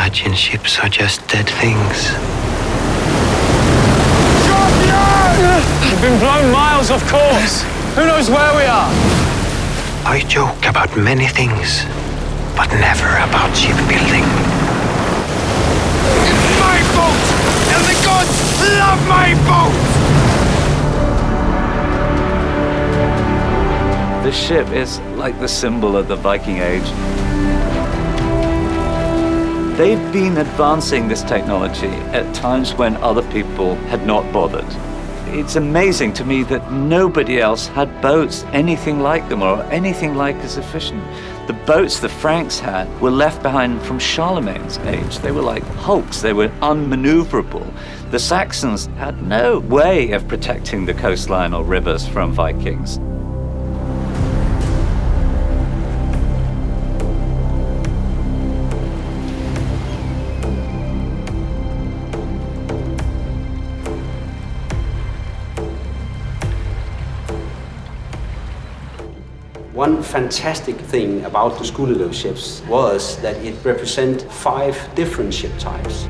imagine ships are just dead things. We've been blown miles off course. Who knows where we are? I joke about many things, but never about shipbuilding. It's my boat! And the gods love my boat! This ship is like the symbol of the Viking Age. They've been advancing this technology at times when other people had not bothered. It's amazing to me that nobody else had boats anything like them or anything like as efficient. The boats the Franks had were left behind from Charlemagne's age. They were like hulks, they were unmaneuverable. The Saxons had no way of protecting the coastline or rivers from Vikings. One fantastic thing about the Skullerød ships was that it represents 5 different ship types.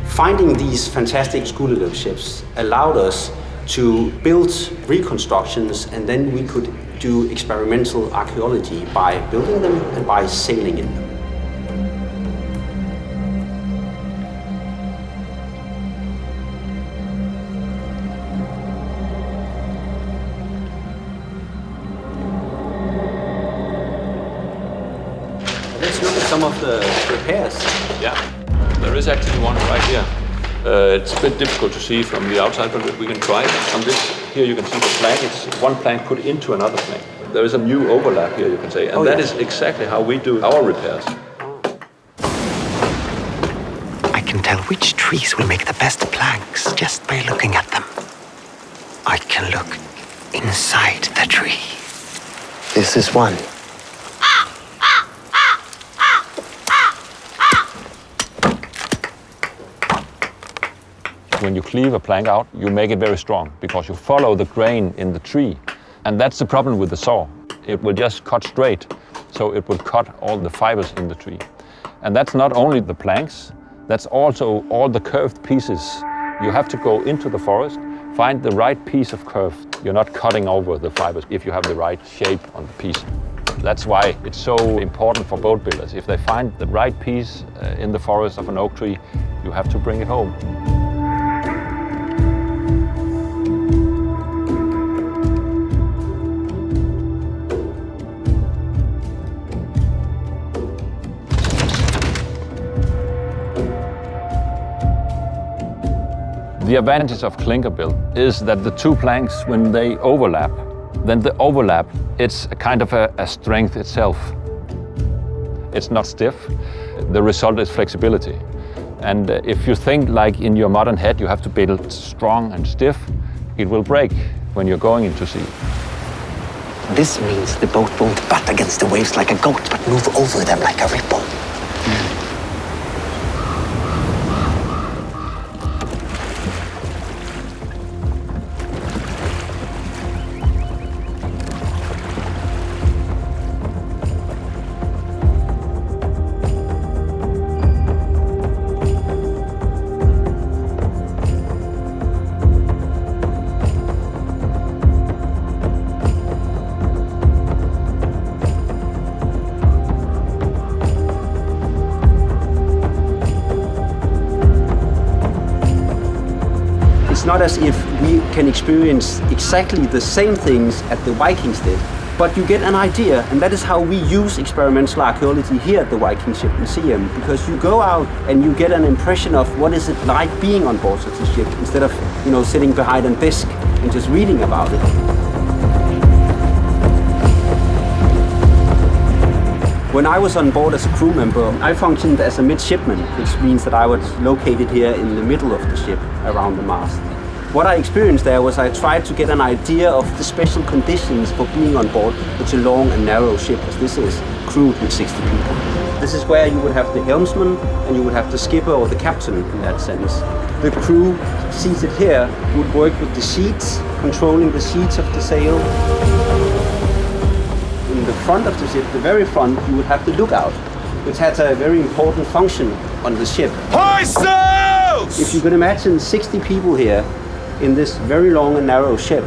Finding these fantastic Skullerød ships allowed us to build reconstructions, and then we could do experimental archaeology by building them and by sailing in them. Let's look at some of the repairs. Yeah, there is actually one right here. It's a bit difficult to see from the outside, but we can try it. On this, here you can see the plank. It's one plank put into another plank. There is a new overlap here, you can say, and that is exactly how we do our repairs. I can tell which trees will make the best planks just by looking at them. I can look inside the tree. This is one. When you cleave a plank out, you make it very strong because you follow the grain in the tree. And that's the problem with the saw. It will just cut straight, so it will cut all the fibers in the tree. And that's not only the planks, that's also all the curved pieces. You have to go into the forest, find the right piece of curve. You're not cutting over the fibers if you have the right shape on the piece. That's why it's so important for boat builders. If they find the right piece in the forest of an oak tree, you have to bring it home. The advantage of clinker build is that the 2 planks, when they overlap, then the overlap, it's a kind of a strength itself. It's not stiff. The result is flexibility. And if you think like in your modern head, you have to build strong and stiff, it will break when you're going into sea. This means the boat won't butt against the waves like a goat, but move over them like a ripple. It's not as if we can experience exactly the same things that the Vikings did, but you get an idea, and that is how we use experimental archaeology here at the Viking Ship Museum, because you go out and you get an impression of what is it like being on board such a ship, instead of, sitting behind a desk and just reading about it. When I was on board as a crew member, I functioned as a midshipman, which means that I was located here in the middle of the ship, around the mast. What I experienced there was I tried to get an idea of the special conditions for being on board such a long and narrow ship as this is, crewed with 60 people. This is where you would have the helmsman and you would have the skipper or the captain in that sense. The crew seated here would work with the sheets, controlling the sheets of the sail. In the front of the ship, the very front, you would have the lookout. which has a very important function on the ship. Hoist sails! If you could imagine 60 people here in this very long and narrow ship,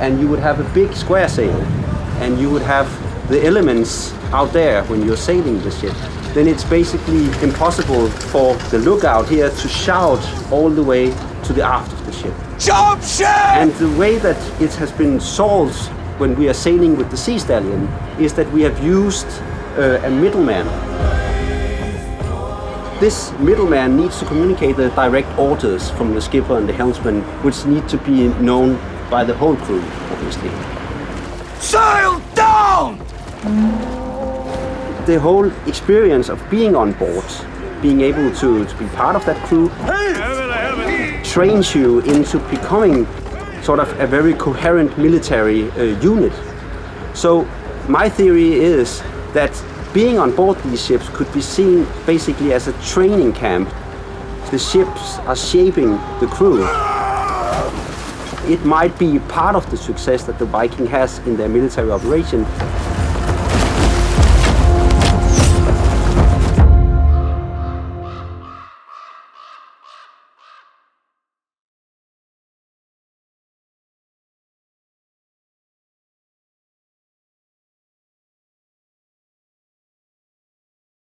and you would have a big square sail, and you would have the elements out there when you're sailing the ship, then it's basically impossible for the lookout here to shout all the way to the aft of the ship. Jump ship! And the way that it has been solved when we are sailing with the Sea Stallion is that we have used a middleman. This middleman needs to communicate the direct orders from the skipper and the helmsman, which need to be known by the whole crew, obviously. Sail down! The whole experience of being on board, being able to be part of that crew, trains you into becoming sort of a very coherent military unit. So my theory is that being on board these ships could be seen basically as a training camp. The ships are shaping the crew. It might be part of the success that the Viking has in their military operation